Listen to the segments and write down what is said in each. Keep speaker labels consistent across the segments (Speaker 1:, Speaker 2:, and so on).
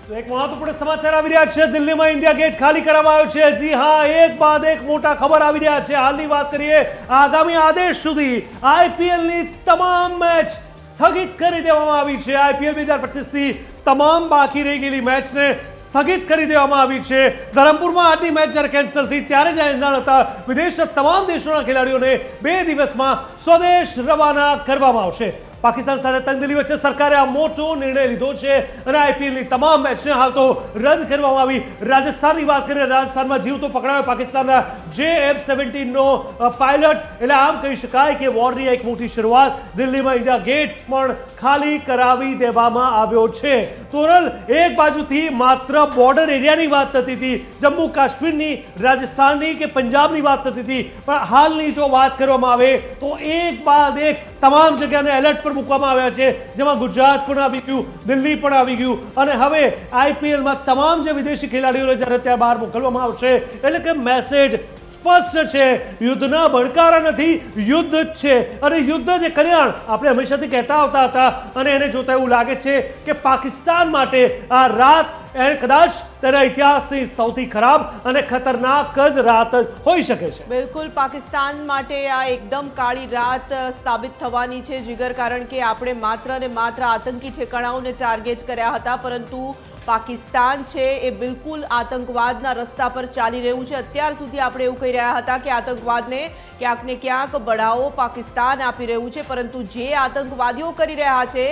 Speaker 1: તો એક મહત્વપૂર્ણ સમાચાર આવી રહ્યા છે। દિલ્હીમાં ઇન્ડિયા ગેટ ખાલી કરવામાં આવ્યો છે। જી હા, એક બાદ એક મોટા ખબર આવી રહ્યા છે। હાલની વાત કરીએ, આગામી આદેશ સુધી આઈપીએલની તમામ મેચ સ્થગિત કરી દેવામાં આવી છે। આઈપીએલ 2025ની તમામ બાકી રહી ગયેલી મેચને સ્થગિત કરી દેવામાં આવી છે। ધરમપુરમાં આજની મેચ જ્યારે કેન્સલ થઈ ત્યારે જ આ એંધાણ હતા। વિદેશના તમામ દેશોના ખેલાડીઓને 2 દિવસમાં સ્વદેશ રવાના કરવામાં આવશે। પાકિસ્તાન સાથે તંગદિલી વચ્ચે સરકારે આ મોટો નિર્ણય લીધો છે અને આઈપીએલની તમામ મેચને હાલ તો રદ કરવામાં આવી। રાજસ્થાનની વાત કરીએ, રાજસ્થાનમાં જીવતો પકડાયો પાકિસ્તાનના JF-17નો પાયલટ। એટલે આમ કહી શકાય કે વોરની એક મોટી શરૂઆત। દિલ્હીમાં ઇન્ડિયા ગેટ પણ ખાલી કરાવી દેવામાં આવ્યો છે। તોરલ, એક બાજુથી માત્ર બોર્ડર એરિયાની વાત થતી હતી, જમ્મુ કાશ્મીરની, રાજસ્થાનની કે પંજાબની વાત થતી હતી, પણ હાલની જો વાત કરવામાં આવે તો એક બાદ એક તમામ જગ્યાને એલર્ટ પર મૂકવામાં આવ્યા છે, જેમાં ગુજરાત પણ આવી ગયું, દિલ્હી પણ આવી ગયું અને હવે આઈપીએલમાં તમામ જે વિદેશી ખેલાડીઓને જ્યારે ત્યાં બહાર મોકલવામાં આવશે એટલે કે મેસેજ સ્પષ્ટ છે, યુદ્ધના ભડકારા નથી, યુદ્ધ જ છે। અને યુદ્ધ જે કલ્યાણ આપણે હંમેશાથી કહેતા આવતા હતા અને એને જોતા એવું લાગે છે કે પાકિસ્તાન માટે આ રાત કદાચ તેના ઇતિહાસની સૌથી ખરાબ અને ખતરનાક જ રાત હોઈ શકે છે।
Speaker 2: બિલકુલ, પાકિસ્તાન માટે આ એકદમ કાળી રાત સાબિત થવાની છે જીગર, કારણ કે આપણે માત્ર ને માત્ર આતંકી ઠેકાણાઓને ટાર્ગેટ કર્યા હતા, પરંતુ પાકિસ્તાન છે એ બિલકુલ આતંકવાદના રસ્તા પર ચાલી રહ્યું છે। અત્યાર સુધી આપણે એવું કહી રહ્યા હતા કે આતંકવાદને ક્યાંક ને ક્યાંક બઢાવો પાકિસ્તાન આપી રહ્યું છે, પરંતુ જે આતંકવાદીઓ કરી રહ્યા છે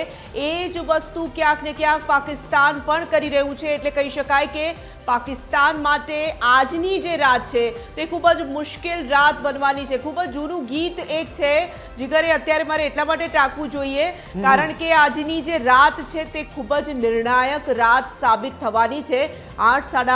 Speaker 2: એ જ વસ્તુ ક્યાંક ને ક્યાંક પાકિસ્તાન પણ કરી રહ્યું છે। એટલે કહી શકાય કે પાકિસ્તાન માટે આજની જે રાત છે તે ખૂબ જ મુશ્કેલ રાત બનવાની છે। ખૂબ જ જૂનું ગીત એક છે જીગરે, અત્યારે મારે એટલા માટે ટાંકવું જોઈએ કારણ કે આજની જે રાત છે તે ખૂબ જ નિર્ણાયક રાત સાબિત થવાની છે। 8 સાડા